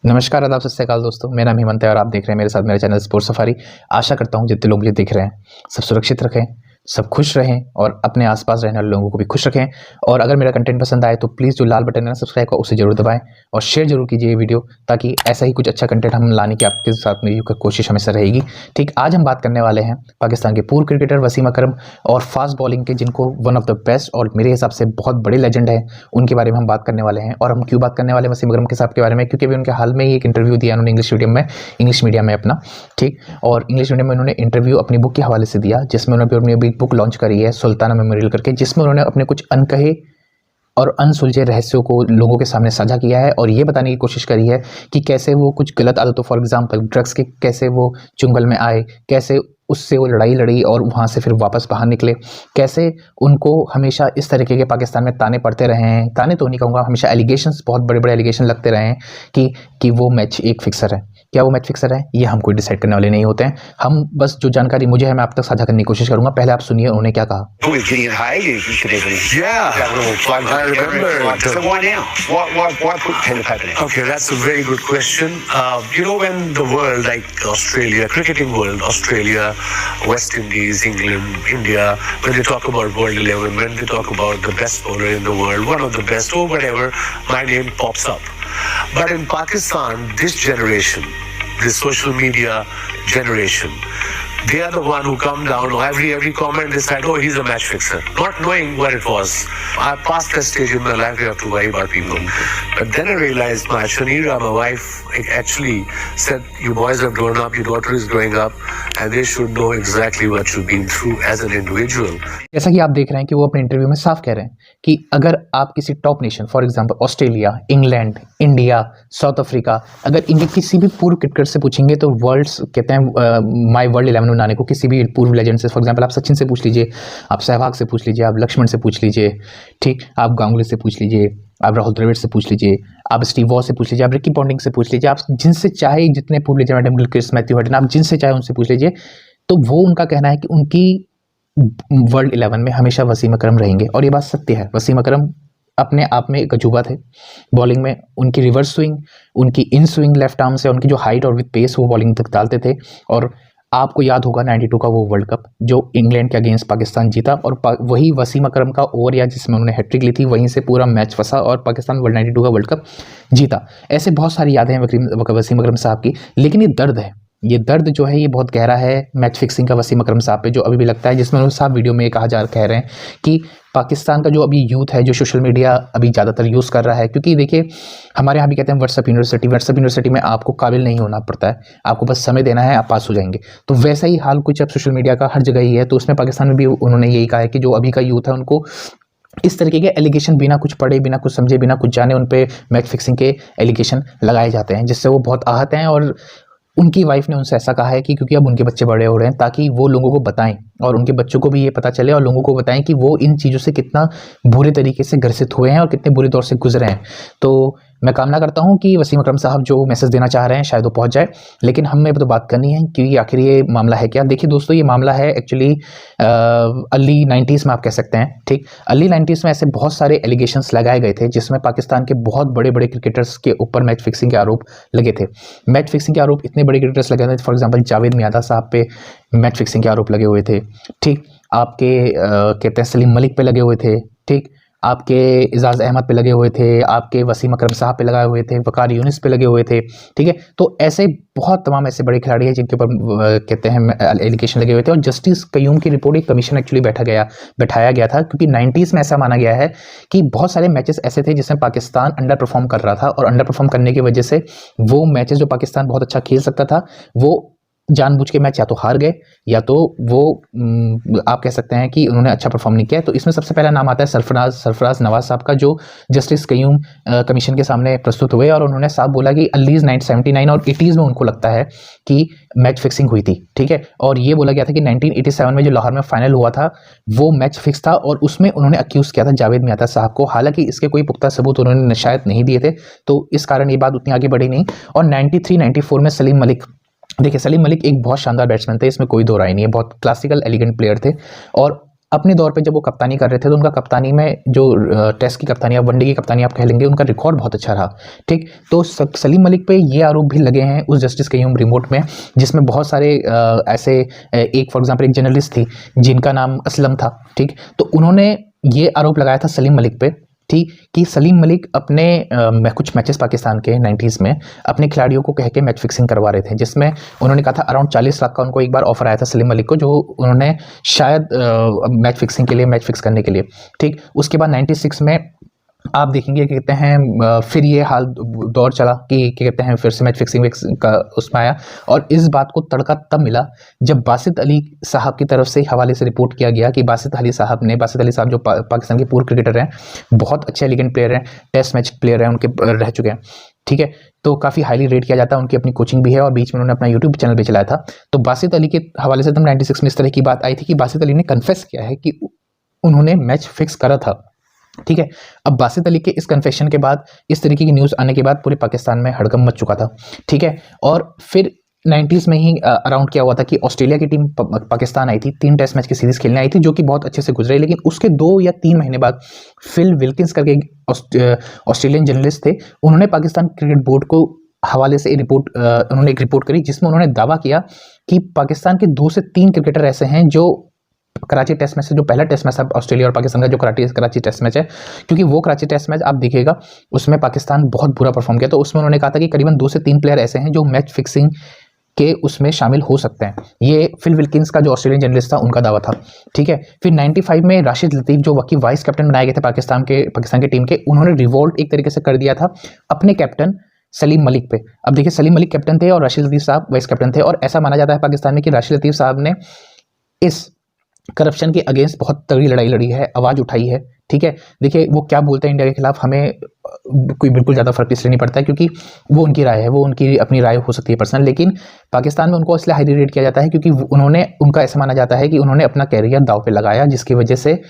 नमस्कार, आदाब, सत श्री अकाल दोस्तों। मेरा नाम हेमंत है और आप देख रहे हैं मेरे साथ मेरा चैनल स्पोर्ट्स सफारी। आशा करता हूं जितने लोग मुझे देख रहे हैं सब सुरक्षित रखें, सब खुश रहें और अपने आसपास रहने वाले लोगों को भी खुश रखें। और अगर मेरा कंटेंट पसंद आए तो प्लीज़ जो लाल बटन है ना सब्सक्राइब का, उसे जरूर दबाएं और शेयर जरूर कीजिए ये वीडियो, ताकि ऐसा ही कुछ अच्छा कंटेंट हम लाने की आपके साथ मेरी कोशिश हमेशा रहेगी। ठीक, आज हम बात करने वाले हैं पाकिस्तान के पूर्व क्रिकेटर वसीम अकरम और फास्ट बॉलिंग के, जिनको वन ऑफ द बेस्ट और मेरे हिसाब से बहुत बड़े लेजेंड है, उनके बारे में हम बात करने वाले हैं। और हम क्यों बात करने वाले हैं वसीम अकरम के साहब के बारे में, क्योंकि अभी उनके हाल में ही एक इंटरव्यू दिया उन्होंने इंग्लिश मीडिया में अपना। ठीक, और इंग्लिश मीडिया में उन्होंने इंटरव्यू अपनी बुक के हवाले से दिया, जिसमें उन्होंने अपनी बुक लॉन्च करी है सुल्ताना मेमोरियल करके, जिसमें उन्होंने अपने कुछ अनकहे और अनसुलझे रहस्यों को लोगों के सामने साझा किया है और ये बताने की कोशिश करी है कि कैसे वो कुछ गलत आदतों, फॉर एग्जांपल ड्रग्स के, कैसे वो चुंगल में आए, कैसे उससे वो लड़ाई लड़ी और वहाँ से फिर वापस बाहर निकले, कैसे उनको हमेशा इस तरीके के पाकिस्तान में ताने पड़ते रहे हैं। ताने तो नहीं कहूँगा, हमेशा एलिगेशंस, बहुत बड़े बड़े एलिगेशन लगते रहे हैं कि वो मैच एक फिक्सर है। क्या वो मैच फिक्सर है, ये हम कोई डिसाइड करने वाले नहीं होते हैं। हम बस जो जानकारी मुझे है मैं आप तक साझा करने की कोशिश करूंगा। पहले आप सुनिए उन्होंने क्या कहा। Okay, that's a very good question. When the world, like Australia, cricketing world, Australia, West Indies, England, India, when they talk about World 11, when they talk about the best bowler in the world, one of the best or whatever, my name pops up. But in Pakistan, this generation, this social media generation, they are the one who come down, every comment they said, oh, he's a match fixer, not knowing what it was. I passed that stage in my life, I have to worry about people. But then I realized my Shanira, my wife, actually said, you boys have grown up, your daughter is growing up, and they should know exactly what you've been through as an individual. जैसा कि आप देख रहे हैं कि वो अपने interview में साफ कह रहे हैं कि अगर आप किसी top nation, for example Australia, England, India, south Africa, अगर इनके किसी भी पूर्व क्रिकेटर से पूछेंगे तो वर्ल्ड्स कहते हैं माय वर्ल्ड 11 बनाने को, किसी भी पूर्व लेजेंड से, फॉर एग्जांपल आप सचिन से पूछ लीजिए, आप सहवाग से पूछ लीजिए, आप लक्ष्मण से पूछ लीजिए, ठीक, आप गांगुली से पूछ लीजिए, आप राहुल द्रविड़ से पूछ लीजिए, आप स्टीव वॉ से पूछ लीजिए, आप रिकी पॉन्टिंग से पूछ लीजिए, आप जिनसे चाहे, जितने पूर्व लेजेंड, एडम गिलक्रिस्ट, मैथ्यू हटन, आप जिनसे चाहे उनसे पूछ लीजिए, तो वो उनका कहना है कि उनकी वर्ल्ड 11 में हमेशा वसीम अकरम रहेंगे। और ये बात सत्य है। वसीम अकरम अपने आप में एक अजूबा थे बॉलिंग में। उनकी रिवर्स स्विंग, उनकी इन स्विंग लेफ्ट आर्म से, उनकी जो हाइट और विद पेस वो बॉलिंग तक डालते थे। और आपको याद होगा 92 का वो वर्ल्ड कप जो इंग्लैंड के अगेंस्ट पाकिस्तान जीता, और वही वसीम अकरम का ओवर या जिसमें उन्होंने हैट्रिक ली थी, वहीं से पूरा मैच फंसा और पाकिस्तान 92 का वर्ल्ड कप जीता। ऐसे बहुत सारी यादें हैं वसीम अकरम साहब की। लेकिन ये दर्द है, ये दर्द जो है ये बहुत गहरा है मैच फिक्सिंग का वसीम अकरम साहब पे, जो अभी भी लगता है, जिसमें उन्होंने साहब वीडियो में कह रहे हैं कि पाकिस्तान का जो अभी यूथ है, जो सोशल मीडिया अभी ज़्यादातर यूज़ कर रहा है, क्योंकि देखिए हमारे यहाँ भी कहते हैं व्हाट्सएप यूनिवर्सिटी में आपको काबिल नहीं होना पड़ता है, आपको बस समय देना है, आप पास हो जाएंगे। तो वैसा ही हाल कुछ अब सोशल मीडिया का हर जगह ही है। तो उसमें पाकिस्तान में भी उन्होंने यही कहा है कि जो अभी का यूथ है उनको इस तरीके के एलिगेशन बिना कुछ पढ़े, बिना कुछ समझे, बिना कुछ जाने उन पे मैच फिक्सिंग के एलिगेशन लगाए जाते हैं, जिससे वो बहुत आहत हैं। और उनकी वाइफ ने उनसे ऐसा कहा है कि क्योंकि अब उनके बच्चे बड़े हो रहे हैं, ताकि वो लोगों को बताएं और उनके बच्चों को भी ये पता चले और लोगों को बताएं कि वो इन चीज़ों से कितना बुरे तरीके से ग्रसित हुए हैं और कितने बुरे दौर से गुजरे हैं। तो मैं कामना करता हूं कि वसीम अकरम साहब जो मैसेज देना चाह रहे हैं शायद वो पहुंच जाए। लेकिन हमें तो बात करनी है कि आखिर ये मामला है क्या। देखिए दोस्तों, ये मामला है एक्चुअली अर्ली 90s में, आप कह सकते हैं। ठीक, अर्ली 90s में ऐसे बहुत सारे एलिगेशंस लगाए गए थे जिसमें पाकिस्तान के बहुत बड़े बड़े क्रिकेटर्स के ऊपर मैच फिक्सिंग के आरोप लगे थे। मैच फिक्सिंग के आरोप इतने बड़े क्रिकेटर्स लगे थे, फॉर एग्जाम्पल जावेद मियादा साहब पे मैच फिक्सिंग के आरोप लगे हुए थे। ठीक, आपके कहते हैं सलीम मलिक पे लगे हुए थे। ठीक, आपके इजाज़ अहमद पे लगे हुए थे, आपके वसीम अकरम साहब पे लगाए हुए थे, वकार यूनिस पे लगे हुए थे। ठीक है, तो ऐसे बहुत तमाम ऐसे बड़े खिलाड़ी हैं जिनके ऊपर कहते हैं एलिगेशन लगे हुए थे। और जस्टिस कयूम की रिपोर्ट, एक कमीशन एक्चुअली बैठाया गया था, क्योंकि 90s में ऐसा माना गया है कि बहुत सारे मैचेस ऐसे थे जिसमें पाकिस्तान अंडर परफॉर्म कर रहा था, और अंडर परफॉर्म करने की वजह से वो मैचेस जो पाकिस्तान बहुत अच्छा खेल सकता था, वो जानबूझ के मैच या तो हार गए या तो वो आप कह सकते हैं कि उन्होंने अच्छा परफॉर्म नहीं किया। तो इसमें सबसे पहला नाम आता है सरफराज नवाज साहब का, जो जस्टिस कयूम कमीशन के सामने प्रस्तुत हुए और उन्होंने साफ बोला कि अर्लीज 1979 और 80s में उनको लगता है कि मैच फिक्सिंग हुई थी। ठीक है, और ये बोला गया था कि 1987 में जो लाहौर में फाइनल हुआ था वो मैच फिक्स था, और उसमें उन्होंने अक्यूज़ किया था जावेद मियादा साहब को। हालांकि इसके कोई पुख्ता सबूत उन्होंने शायद नहीं दिए थे, तो इस कारण ये बात उतनी आगे बढ़ी नहीं। और 93-94 में सलीम मलिक, देखिए सलीम मलिक एक बहुत शानदार बैट्समैन थे, इसमें कोई दो राय नहीं है, बहुत क्लासिकल एलिगेंट प्लेयर थे। और अपने दौर पे जब वो कप्तानी कर रहे थे तो उनका कप्तानी में जो टेस्ट की कप्तानी या वनडे की कप्तानी आप कह लेंगे, उनका रिकॉर्ड बहुत अच्छा रहा। ठीक, तो सलीम मलिक पे ये आरोप भी लगे हैं उस जस्टिस कयूम रिपोर्ट में, जिसमें बहुत सारे ऐसे एक फॉर एग्जांपल एक जर्नलिस्ट थी जिनका नाम असलम था। ठीक, तो उन्होंने ये आरोप लगाया था सलीम मलिक पे, ठीक, कि सलीम मलिक अपने कुछ मैचेस पाकिस्तान के 90s में अपने खिलाड़ियों को कह के मैच फिक्सिंग करवा रहे थे, जिसमें उन्होंने कहा था अराउंड 40 लाख का उनको एक बार ऑफर आया था सलीम मलिक को, जो उन्होंने शायद मैच फिक्सिंग के लिए, मैच फिक्स करने के लिए। ठीक, उसके बाद 96 में आप देखेंगे कहते हैं फिर ये हाल दौर चला कि क्या कहते हैं फिर से मैच फिक्सिंग का उसमें आया, और इस बात को तड़का तब मिला जब बासित अली साहब की तरफ से हवाले से रिपोर्ट किया गया कि बासित अली साहब जो पाकिस्तान के पूर्व क्रिकेटर हैं, बहुत अच्छे एलिगेंट प्लेयर हैं, टेस्ट मैच प्लेयर हैं उनके रह चुके हैं। ठीक है, तो काफ़ी हाईली रेट किया जाता है, उनकी अपनी कोचिंग भी है और बीच में उन्होंने अपना यूट्यूब चैनल भी चलाया था। तो बासित अली के हवाले से तब 96 में इस तरह की बात आई थी कि बासित अली ने कन्फेस किया है कि उन्होंने मैच फिक्स करा था। ठीक है, अब बासित अली के इस कन्फेशन के बाद, इस तरीके की न्यूज़ आने के बाद पूरे पाकिस्तान में हड़कंप मच चुका था। ठीक है, और फिर 90s में ही अराउंड क्या हुआ था कि ऑस्ट्रेलिया की टीम पाकिस्तान आई थी, 3 टेस्ट मैच की सीरीज खेलने आई थी, जो कि बहुत अच्छे से गुजरे, लेकिन उसके 2 या 3 महीने बाद फिल विल्किंस करके ऑस्ट्रेलियन जर्नलिस्ट थे, उन्होंने पाकिस्तान क्रिकेट बोर्ड को हवाले से उन्होंने एक रिपोर्ट करी जिसमें उन्होंने दावा किया कि पाकिस्तान के 2 से 3 क्रिकेटर ऐसे हैं जो कराची टेस्ट मैच से, जो पहला टेस्ट मैच है ऑस्ट्रेलिया और पाकिस्तान का, जो कराची टेस्ट मैच है, क्योंकि वो कराची टेस्ट मैच आप देखिएगा उसमें पाकिस्तान बहुत बुरा परफॉर्म किया, तो उसमें उन्होंने कहा था कि करीबन 2 से 3 प्लेयर ऐसे हैं जो मैच फिक्सिंग के उसमें शामिल हो सकते हैं। ये फिल विल्किंस का जो ऑस्ट्रेलियन जर्नलिस्ट था उनका दावा था। ठीक है, फिर 95 में राशिद लतीफ़ जो वकी वाइस कैप्टन बनाए गए थे पाकिस्तान की टीम के, उन्होंने रिवोल्ट एक तरीके से कर दिया था अपने कैप्टन सलीम मलिक पे। अब देखिए, सलीम मलिक कैप्टन थे और राशिद लतीफ़ साहब वाइस कैप्टन थे, और ऐसा माना जाता है पाकिस्तान में कि राशिद लतीफ़ साहब ने इस करप्शन के अगेंस्ट बहुत तगड़ी लड़ाई लड़ी है, आवाज़ उठाई है। ठीक है, देखिए वो क्या बोलते हैं इंडिया के खिलाफ, हमें कोई बिल्कुल ज़्यादा फर्क इसलिए नहीं पड़ता है क्योंकि वो उनकी राय है, वो उनकी अपनी राय हो सकती है पर्सनल, लेकिन पाकिस्तान में उनको इसलिए हाईली रेट किया जाता है क्योंकि उनका ऐसा माना जाता है कि उन्होंने अपना कैरियर दाव पे लगाया, जिसकी वजह से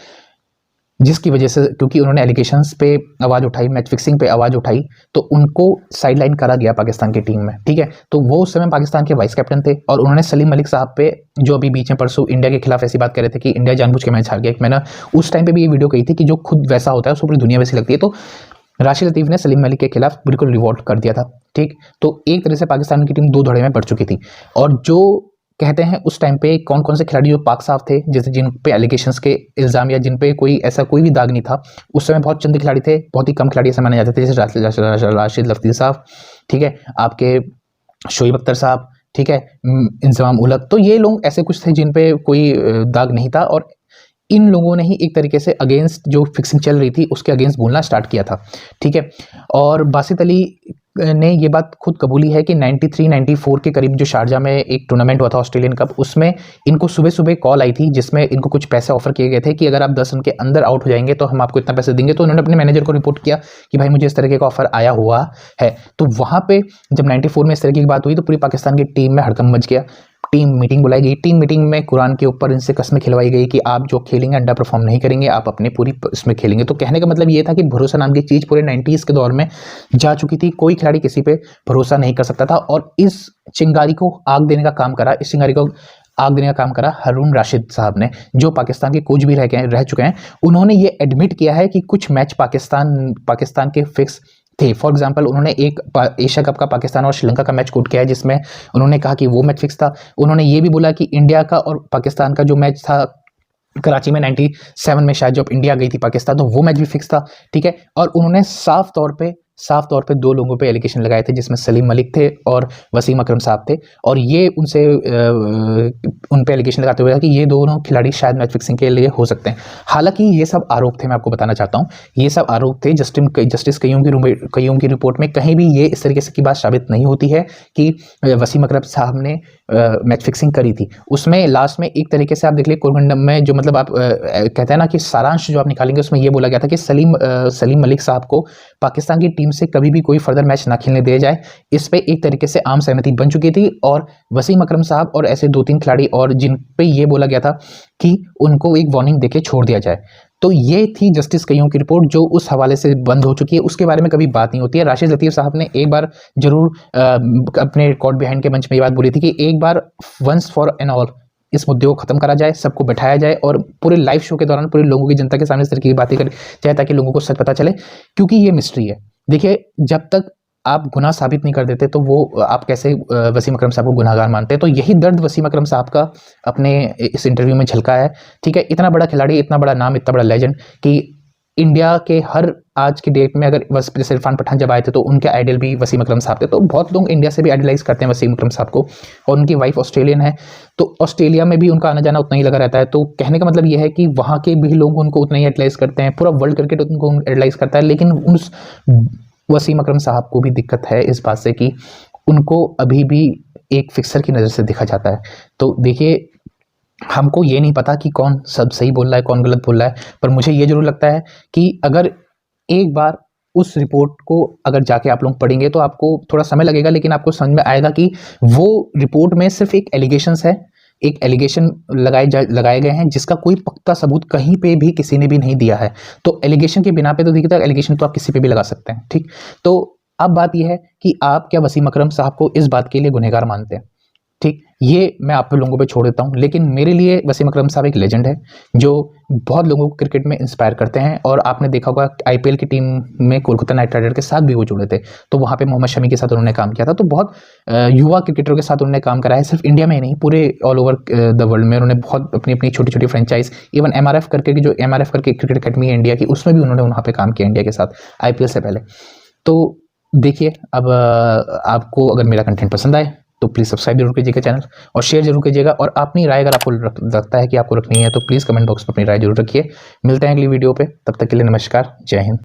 क्योंकि उन्होंने एलिगेशंस पे आवाज़ उठाई, मैच फिक्सिंग पे आवाज़ उठाई, तो उनको साइडलाइन करा गया पाकिस्तान की टीम में। ठीक है, तो वो उस समय पाकिस्तान के वाइस कैप्टन थे और उन्होंने सलीम मलिक साहब पे, जो अभी बीच में परसों इंडिया के खिलाफ ऐसी बात कर रहे थे कि इंडिया जानबूझ के मैच हार गया, मैंने उस टाइम पे भी ये वीडियो कही थी कि जो खुद वैसा होता है उसको पूरी दुनिया वैसी लगती है, तो राशिद लतीफ़ ने सलीम मलिक के खिलाफ बिल्कुल रिवोल्ट कर दिया था। ठीक, तो एक तरह से पाकिस्तान की टीम 2 धड़े में बढ़ चुकी थी, और जो कहते हैं उस टाइम पे कौन कौन से खिलाड़ी जो पाक साफ थे, जैसे जिन पे एलिगेशंस के इल्ज़ाम या जिन पे कोई भी दाग नहीं था, उस समय बहुत चंद खिलाड़ी थे, बहुत ही कम खिलाड़ी ऐसे माने जाते थे, जैसे राशिद लतीफ़ साहब, ठीक है, आपके शोएब अख्तर साहब, ठीक है, इंजमाम उलग, तो ये लोग ऐसे कुछ थे जिन पे कोई दाग नहीं था, और इन लोगों ने ही एक तरीके से अगेंस्ट जो फिक्सिंग चल रही थी उसके अगेंस्ट बोलना स्टार्ट किया था। ठीक है, और बासित अली ने ये बात खुद कबूली है कि 93-94 के करीब जो शारजा में एक टूर्नामेंट हुआ था ऑस्ट्रेलियन कप, उसमें इनको सुबह सुबह कॉल आई थी जिसमें इनको कुछ पैसे ऑफर किए गए थे कि अगर आप 10 रन के अंदर आउट हो जाएंगे तो हम आपको इतना पैसे देंगे। तो उन्होंने अपने मैनेजर को रिपोर्ट किया कि भाई मुझे इस तरीके का ऑफर आया हुआ है। तो वहाँ पे जब 94 में इस तरीके की बात हुई तो पूरी पाकिस्तान की टीम में हड़कंप मच गया। टीम मीटिंग बुलाई गई, टीम मीटिंग में कुरान के ऊपर इनसे कस्में खिलवाई गई कि आप जो खेलेंगे अंडर परफॉर्म नहीं करेंगे, आप अपने पूरी इसमें खेलेंगे। तो कहने का मतलब ये था कि भरोसा नाम की चीज़ पूरे 90s के दौर में जा चुकी थी, कोई खिलाड़ी किसी पे भरोसा नहीं कर सकता था। और इस चिंगारी को आग देने का काम करा, इस चिंगारी को आग देने का काम करा हारून राशिद साहब ने, जो पाकिस्तान के कोच भी रह चुके हैं। उन्होंने ये एडमिट किया है कि कुछ मैच पाकिस्तान के फिक्स थे। फॉर एग्जाम्पल उन्होंने एक एशिया कप का पाकिस्तान और श्रीलंका का मैच कोट किया है जिसमें उन्होंने कहा कि वो मैच फिक्स था। उन्होंने ये भी बोला कि इंडिया का और पाकिस्तान का जो मैच था कराची में 97 में शायद जब इंडिया गई थी पाकिस्तान, तो वो मैच भी फिक्स था। ठीक है, और उन्होंने साफ तौर पे 2 लोगों पे एलिगेशन लगाए थे जिसमें सलीम मलिक थे और वसीम अकरम साहब थे। और ये उनसे उन पे एलिगेशन लगाते हुए कि ये दोनों खिलाड़ी शायद मैच फिक्सिंग के लिए हो सकते हैं। हालांकि ये सब आरोप थे, मैं आपको बताना चाहता हूँ ये सब आरोप थे। जस्टिस कयूम की रिपोर्ट में कहीं भी ये इस तरीके से की बात साबित नहीं होती है कि वसीम अकरम साहब ने मैच फिक्सिंग करी थी। उसमें लास्ट में एक तरीके से आप देख लीजिए कोरगंडम में जो मतलब आप कहते हैं ना कि सारांश जो आप निकालेंगे उसमें ये बोला गया था कि सलीम मलिक साहब को पाकिस्तान की टीम से कभी भी कोई फर्दर मैच ना खेलने दिया जाए। इस पे एक तरीके से आम सहमति बन चुकी थी और वसीम अकरम साहब और ऐसे 2-3 खिलाड़ी और जिन पे ये बोला गया था कि उनको एक वार्निंग देके छोड़ दिया जाए। तो ये थी जस्टिस कयूम की रिपोर्ट जो उस हवाले से बंद हो चुकी है, उसके बारे में कभी बात नहीं होती है। राशिद लतीफ़ साहब ने एक बार जरूर अपने कोर्ट बिहाइंड के मंच में ये बात बोली थी कि एक बार वंस फॉर एन ऑल इस मुद्दे को ख़त्म करा जाए, सबको बैठाया जाए और पूरे लाइव शो के दौरान पूरे लोगों की, जनता के सामने इस तरह की बातें करी जाए ताकि लोगों को सच पता चले, क्योंकि ये मिस्ट्री है। देखिए, जब तक आप गुनाह साबित नहीं कर देते तो वो आप कैसे वसीम अकरम साहब को गुनहगार मानते हैं। तो यही दर्द वसीम अकरम साहब का अपने इस इंटरव्यू में झलका है। ठीक है, इतना बड़ा खिलाड़ी, इतना बड़ा नाम, इतना बड़ा लेजेंड कि इंडिया के हर आज की डेट में, अगर जैसे इरफान पठान जब आए थे तो उनके आइडल भी वसीम अकरम साहब थे। तो बहुत लोग इंडिया से भी आइडलाइज करते हैं वसीम अकरम साहब को, और उनकी वाइफ ऑस्ट्रेलियन है, तो ऑस्ट्रेलिया में भी उनका आना जाना उतना ही लगा रहता है। तो कहने का मतलब ये है कि वहाँ के भी लोग उनको उतना ही आइडलाइज करते हैं, पूरा वर्ल्ड क्रिकेट उनको आइडलाइज करता है। लेकिन उस वसीम अकरम साहब को भी दिक्कत है इस बात से कि उनको अभी भी एक फिक्सर की नज़र से देखा जाता है। तो देखिए, हमको ये नहीं पता कि कौन सब सही बोल रहा है, कौन गलत बोल रहा है, पर मुझे ये ज़रूर लगता है कि अगर एक बार उस रिपोर्ट को अगर जाके आप लोग पढ़ेंगे तो आपको थोड़ा समय लगेगा, लेकिन आपको समझ में आएगा कि वो रिपोर्ट में सिर्फ एक एलिगेशंस है, एक एलिगेशन लगाए गए हैं जिसका कोई पक्का सबूत कहीं पे भी किसी ने भी नहीं दिया है। तो एलिगेशन के बिना पे तो देखिए, तो एलिगेशन तो आप किसी पे भी लगा सकते हैं। ठीक, तो अब बात यह है कि आप क्या वसीम अकरम साहब को इस बात के लिए गुनहगार मानते हैं। ठीक, ये मैं आप लोगों पे छोड़ देता हूँ, लेकिन मेरे लिए वसीम अकरम साहब एक लेजेंड है जो बहुत लोगों को क्रिकेट में इंस्पायर करते हैं। और आपने देखा होगा आईपीएल की टीम में कोलकाता नाइट राइडर के साथ भी वो जुड़े थे, तो वहाँ पे मोहम्मद शमी के साथ उन्होंने काम किया था। तो बहुत युवा क्रिकेटरों के साथ उन्होंने काम करा है, सिर्फ इंडिया में ही नहीं, पूरे ऑल ओवर द वर्ल्ड में। उन्होंने बहुत अपनी अपनी छोटी छोटी फ्रेंचाइज, इवन एमआरएफ करके जो एमआरएफ करके क्रिकेट अकेडमी है इंडिया की, उसमें भी उन्होंने वहाँ पर काम किया इंडिया के साथ आईपीएल से पहले। तो देखिए, अब आपको अगर मेरा कंटेंट पसंद आए तो प्लीज़ सब्सक्राइब जरूर कीजिएगा चैनल, और शेयर जरूर कीजिएगा। और अपनी राय अगर आपको लगता है कि आपको रखनी है तो प्लीज़ कमेंट बॉक्स में अपनी राय जरूर रखिए। मिलते हैं अगली वीडियो पे, तब तक के लिए नमस्कार, जय हिंद।